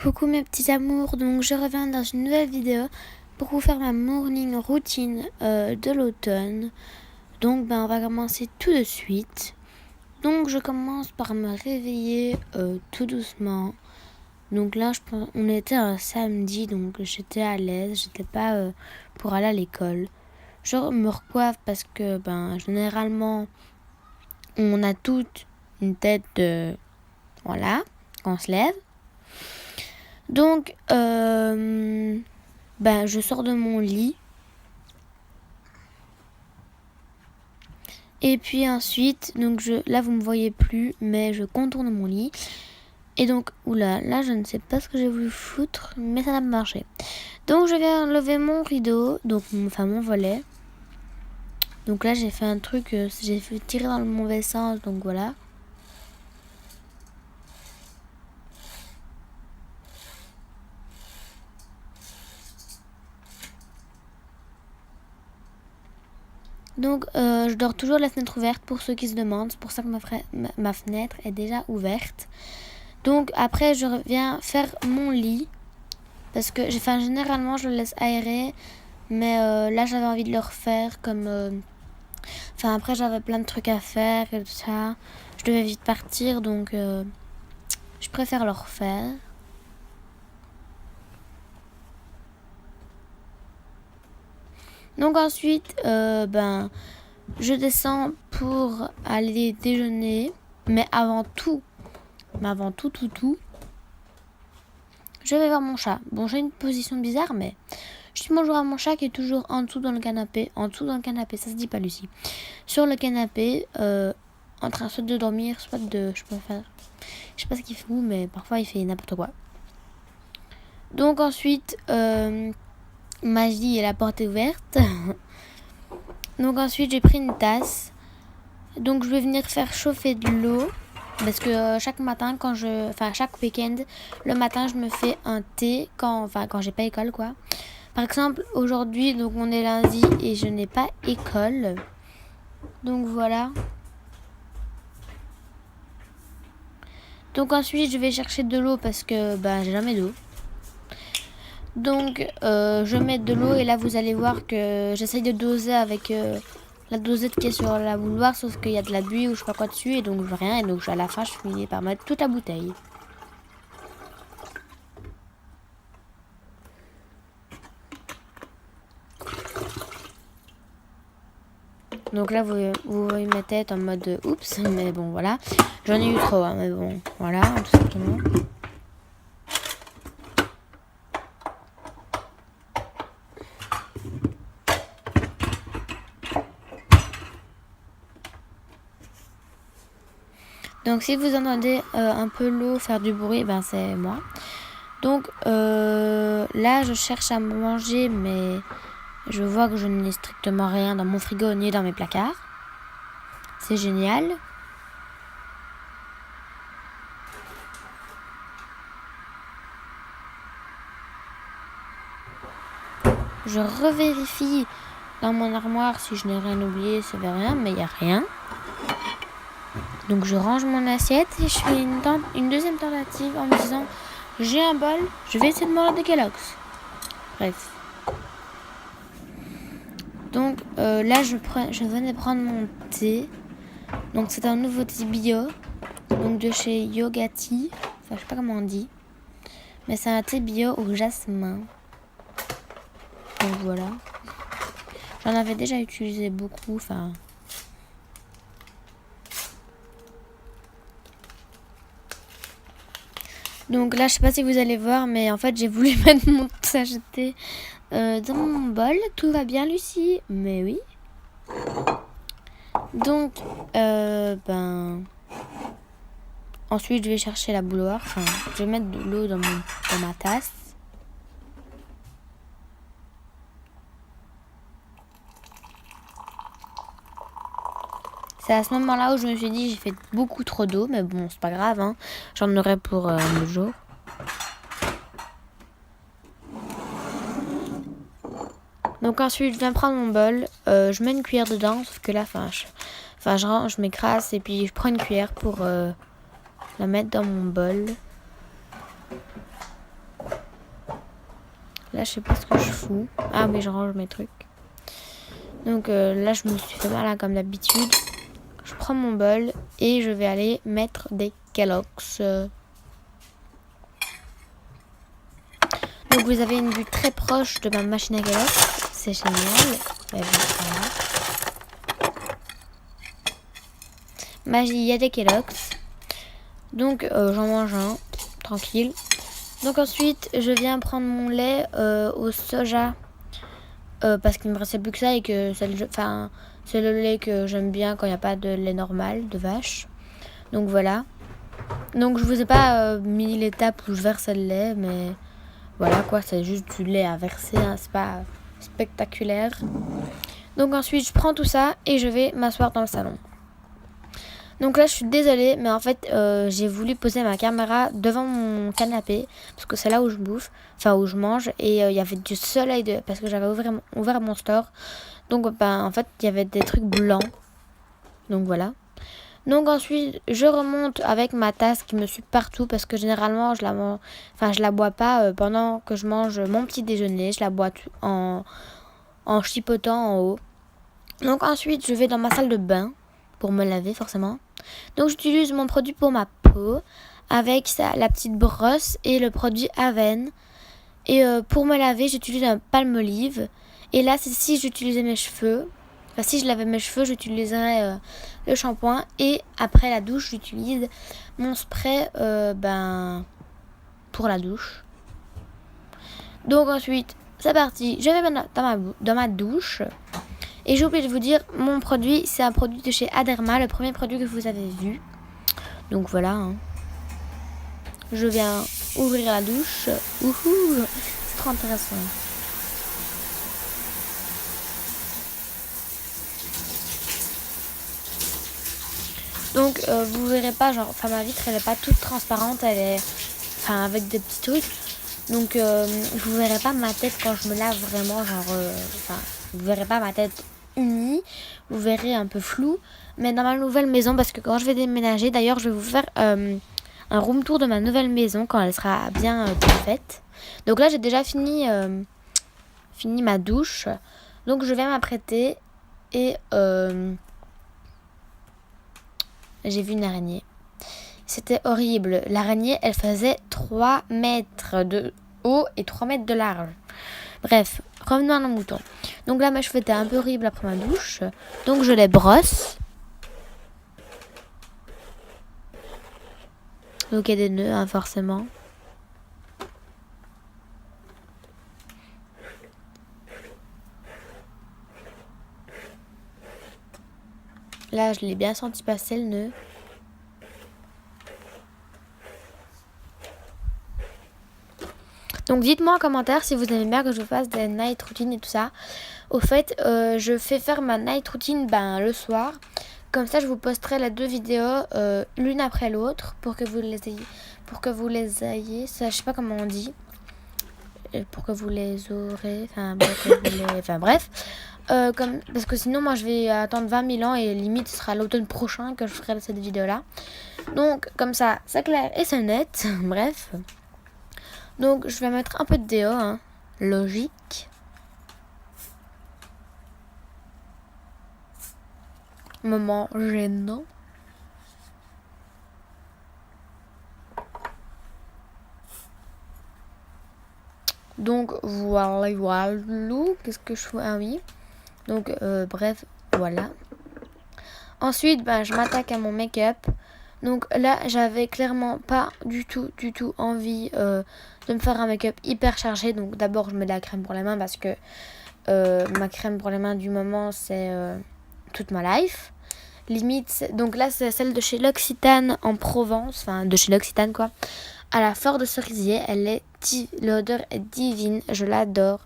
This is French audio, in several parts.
Coucou mes petits amours, donc je reviens dans une nouvelle vidéo pour vous faire ma morning routine de l'automne. Donc on va commencer tout de suite. Donc je commence par me réveiller tout doucement. Donc là on était un samedi, donc j'étais à l'aise, j'étais pas pour aller à l'école. Je me recoiffe parce que généralement on a toute une tête de voilà quand on se lève. Donc, je sors de mon lit. Et puis ensuite, donc là vous me voyez plus, mais je contourne mon lit. Et donc, là je ne sais pas ce que j'ai voulu foutre, mais ça n'a pas marché. Donc je viens lever mon rideau, mon volet. Donc là j'ai fait un truc, j'ai fait tirer dans le mauvais sens, donc voilà. Donc je dors toujours la fenêtre ouverte pour ceux qui se demandent. C'est pour ça que ma fenêtre est déjà ouverte. Donc après je reviens faire mon lit. Parce que généralement je le laisse aérer. Mais là j'avais envie de le refaire comme... après j'avais plein de trucs à faire et tout ça. Je devais vite partir donc je préfère le refaire. Donc ensuite, je descends pour aller déjeuner. Mais avant tout, je vais voir mon chat. Bon, j'ai une position bizarre, mais je dis bonjour à mon chat qui est toujours en dessous dans le canapé. En dessous dans le canapé, ça se dit pas, Lucie. Sur le canapé, en train soit de dormir, soit de... Je sais pas ce qu'il fait où, mais parfois il fait n'importe quoi. Donc ensuite... Magie et la porte est ouverte. Donc ensuite j'ai pris une tasse. Donc je vais venir faire chauffer de l'eau. Parce que chaque matin chaque week-end, le matin je me fais un thé quand j'ai pas école quoi. Par exemple aujourd'hui donc on est lundi et je n'ai pas école. Donc voilà. Donc ensuite je vais chercher de l'eau parce que j'ai jamais d'eau. Donc je mets de l'eau et là vous allez voir que j'essaye de doser avec la dosette qui est sur la bouilloire, sauf qu'il y a de la buée ou je sais pas quoi dessus et donc je veux rien et donc à la fin je finis par mettre toute la bouteille. Donc là vous voyez ma tête en mode oups, mais bon voilà, j'en ai eu trop hein, mais bon voilà tout simplement. Donc si vous entendez un peu l'eau faire du bruit, c'est moi. Donc là je cherche à manger mais je vois que je n'ai strictement rien dans mon frigo ni dans mes placards. C'est génial. Je revérifie dans mon armoire si je n'ai rien oublié, ça veut rien, mais il n'y a rien. Donc je range mon assiette et je fais une deuxième tentative en me disant j'ai un bol, je vais essayer de manger des Kellogg's. Bref. Donc là je venais prendre mon thé. Donc c'est un nouveau thé bio. Donc de chez Yogati. Je sais pas comment on dit. Mais c'est un thé bio au jasmin. Donc voilà. J'en avais déjà utilisé beaucoup. Donc là, je sais pas si vous allez voir, mais en fait, j'ai voulu mettre mon sachet de thé dans mon bol. Tout va bien, Lucie? Mais oui. Donc, ensuite, je vais chercher la bouilloire. Je vais mettre de l'eau dans ma tasse. C'est à ce moment-là où je me suis dit j'ai fait beaucoup trop d'eau, mais bon, c'est pas grave, hein. J'en aurai pour le jour. Donc ensuite, je viens prendre mon bol, je mets une cuillère dedans, sauf que là, je range mes crasses et puis je prends une cuillère pour la mettre dans mon bol. là, je sais pas ce que je fous. Ah oui, je range mes trucs. Donc là, je me suis fait mal hein, comme d'habitude. Je prends mon bol et je vais aller mettre des Kellogg's. Donc vous avez une vue très proche de ma machine à Kellogg's. C'est génial. Voilà. Magie, il y a des Kellogg's. Donc j'en mange un, tranquille. Donc ensuite, je viens prendre mon lait au soja. Parce qu'il me restait plus que ça et que c'est le lait que j'aime bien quand il n'y a pas de lait normal de vache. Donc voilà. Donc je vous ai pas mis l'étape où je verse le lait, mais voilà quoi, c'est juste du lait à verser, hein, c'est pas spectaculaire. Donc ensuite je prends tout ça et je vais m'asseoir dans le salon. Donc là je suis désolée, mais en fait j'ai voulu poser ma caméra devant mon canapé parce que c'est là où je bouffe, enfin où je mange, et il y avait du soleil parce que j'avais ouvert mon store. Donc en fait il y avait des trucs blancs. Donc voilà. Donc ensuite je remonte avec ma tasse qui me suit partout parce que généralement je la bois pas pendant que je mange mon petit déjeuner, je la bois en chipotant en haut. Donc ensuite je vais dans ma salle de bain pour me laver forcément. Donc j'utilise mon produit pour ma peau avec la petite brosse et le produit Aven. Et pour me laver j'utilise un Palmolive. Et là c'est si j'utilisais mes cheveux. Enfin, si je lavais mes cheveux, j'utiliserais le shampoing. Et après la douche, j'utilise mon spray pour la douche. Donc ensuite, c'est parti. Je vais dans ma douche. Et j'ai oublié de vous dire, mon produit, c'est un produit de chez Aderma, le premier produit que vous avez vu. Donc voilà. Hein. Je viens ouvrir la douche. Ouhou, c'est trop intéressant. Donc vous verrez pas, ma vitre elle est pas toute transparente, elle est avec des petits trucs. Donc vous verrez pas ma tête quand je me lave vraiment, vous verrez pas ma tête unie, vous verrez un peu flou. Mais dans ma nouvelle maison, parce que quand je vais déménager, d'ailleurs je vais vous faire un room tour de ma nouvelle maison quand elle sera bien faite. Donc là j'ai déjà fini ma douche, donc je vais m'apprêter et j'ai vu une araignée. C'était horrible. L'araignée, elle faisait 3 mètres de haut et 3 mètres de large. Bref, revenons à nos moutons. Donc là, mes cheveux étaient un peu horribles après ma douche. Donc je les brosse. Donc il y a des nœuds, hein, forcément. Là, je l'ai bien senti passer le nœud. Donc dites-moi en commentaire si vous aimez bien que je vous fasse des night routines et tout ça. Au fait, je fais faire ma night routine le soir. Comme ça, je vous posterai les 2 vidéos l'une après l'autre pour que vous les ayez. Ça, je sais pas comment on dit. Pour que vous les aurez. Bref. Parce que sinon, moi, je vais attendre 20 000 ans et limite, ce sera l'automne prochain que je ferai cette vidéo-là. Donc, comme ça, c'est clair et c'est net. Bref. Donc, je vais mettre un peu de déo, hein. Logique. Moment gênant. Donc, voilà. Qu'est-ce que je fais? Ah oui. Donc, bref, voilà. Ensuite, je m'attaque à mon make-up. Donc là, j'avais clairement pas du tout envie de me faire un make-up hyper chargé. Donc d'abord, je mets de la crème pour les mains parce que ma crème pour les mains du moment, c'est toute ma life. Limite, donc là, c'est celle de chez L'Occitane en Provence. Enfin, de chez L'Occitane, quoi. À la fleur de cerisier. L'odeur est divine. Je l'adore.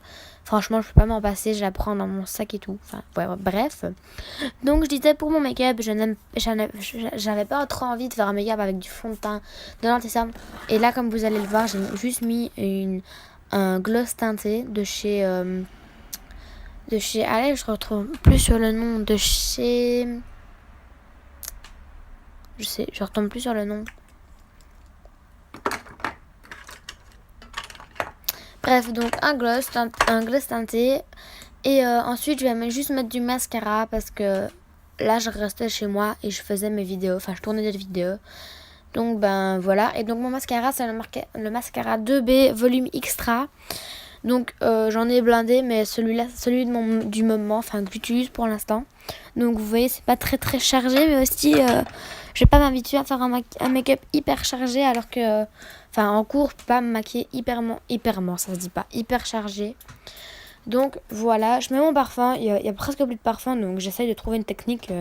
Franchement, je peux pas m'en passer. Je la prends dans mon sac et tout. Enfin, ouais, bref. Donc, je disais pour mon make-up, j'avais pas trop envie de faire un make-up avec du fond de teint, de l'anti-cerne. Et là, comme vous allez le voir, j'ai juste mis un gloss teinté de chez. Allez, je retrouve plus sur le nom. De chez. Je retombe plus sur le nom. Bref, donc un gloss teinté. Et ensuite, je vais juste mettre du mascara parce que là, je restais chez moi et je faisais mes vidéos. Enfin, je tournais des vidéos. Donc, ben voilà. Et donc, mon mascara, c'est le mascara 2B Volume Extra. Donc, j'en ai blindé, mais celui du moment, enfin, que j'utilise pour l'instant. Donc, vous voyez, c'est pas très très chargé, mais aussi, je vais pas m'habituer à faire un make-up hyper chargé alors que, enfin, en cours, pas me maquiller hyperment, ça se dit pas, hyper chargé. Donc voilà, je mets mon parfum, il y a presque plus de parfum, donc j'essaye de trouver une technique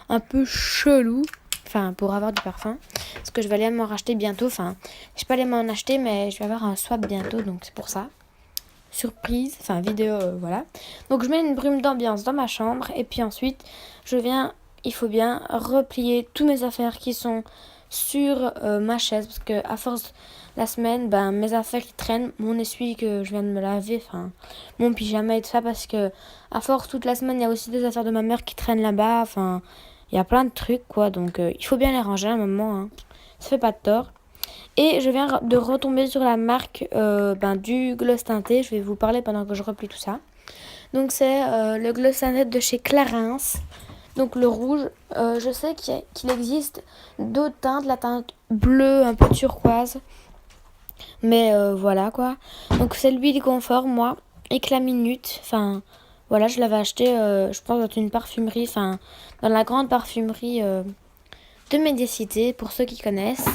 un peu chelou, enfin pour avoir du parfum, parce que je vais aller m'en racheter bientôt, enfin je vais pas aller m'en acheter, mais je vais avoir un swap bientôt, donc c'est pour ça. Surprise, enfin vidéo, voilà. Donc je mets une brume d'ambiance dans ma chambre, et puis ensuite il faut bien replier toutes mes affaires qui sont sur ma chaise, parce que à force la semaine, ben mes affaires qui traînent, mon essuie que je viens de me laver, enfin mon pyjama et tout ça, parce que à force toute la semaine il y a aussi des affaires de ma mère qui traînent là-bas, enfin il y a plein de trucs quoi, donc il faut bien les ranger à un moment, hein. Ça fait pas de tort. Et je viens de retomber sur la marque du gloss teinté, je vais vous parler pendant que je replie tout ça. Donc c'est le gloss teinté de chez Clarins. Donc le rouge, je sais qu'il existe d'autres teintes, la teinte bleue un peu turquoise. Mais voilà quoi. Donc c'est l'huile confort, moi, Éclat Minute. Enfin voilà, je l'avais acheté, je pense, dans une parfumerie, enfin dans la grande parfumerie de Médicité, pour ceux qui connaissent,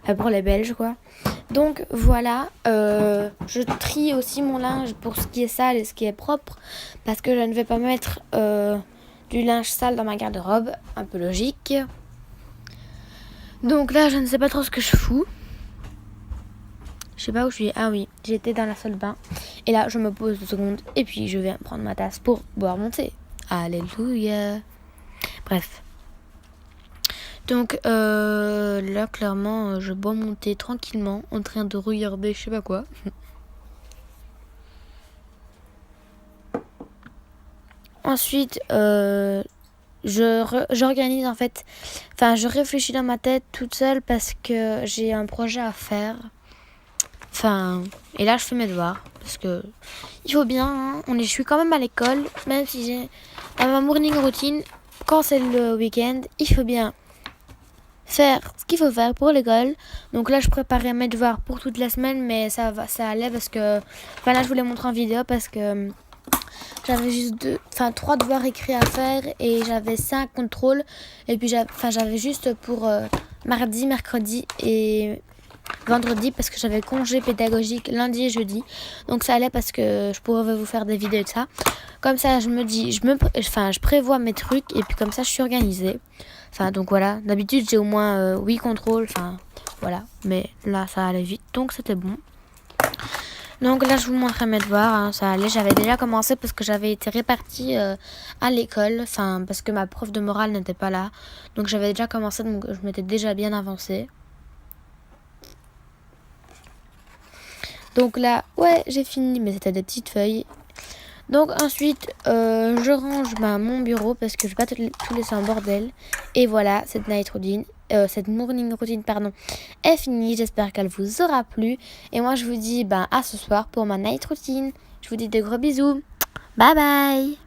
enfin pour les Belges quoi. Donc voilà, je trie aussi mon linge pour ce qui est sale et ce qui est propre, parce que je ne vais pas mettre du linge sale dans ma garde-robe, un peu logique. Donc là, je ne sais pas trop ce que je fous. Je sais pas où je suis. Ah oui, j'étais dans la salle de bain. Et là, je me pose 2 secondes et puis je viens prendre ma tasse pour boire mon thé. Alléluia. Bref. Donc là, clairement, je bois mon thé tranquillement en train de regarder je sais pas quoi. Ensuite, j'organise en fait, enfin je réfléchis dans ma tête toute seule parce que j'ai un projet à faire. Enfin, et là je fais mes devoirs parce que il faut bien, hein, je suis quand même à l'école, même si j'ai dans ma morning routine, quand c'est le week-end, il faut bien faire ce qu'il faut faire pour l'école. Donc là je préparais mes devoirs pour toute la semaine, mais ça allait parce que, enfin là je voulais montrer en vidéo parce que j'avais juste 3 devoirs écrits à faire et j'avais 5 contrôles. Et puis j'avais juste pour mardi, mercredi et vendredi parce que j'avais congé pédagogique lundi et jeudi. Donc ça allait parce que je pourrais vous faire des vidéos de ça. Comme ça je me dis, je prévois mes trucs et puis comme ça je suis organisée. Enfin donc voilà, d'habitude j'ai au moins 8 contrôles, enfin voilà. Mais là ça allait vite donc c'était bon. Donc là, je vous montrerai mes devoirs, hein, ça allait. J'avais déjà commencé parce que j'avais été répartie à l'école, enfin parce que ma prof de morale n'était pas là. Donc j'avais déjà commencé, donc je m'étais déjà bien avancée. Donc là, ouais, j'ai fini, mais c'était des petites feuilles. Donc ensuite, je range mon bureau parce que je vais pas tout laisser en bordel. Et voilà, cette morning routine, est finie. J'espère qu'elle vous aura plu. Et moi, je vous dis à ce soir pour ma night routine. Je vous dis de gros bisous. Bye bye.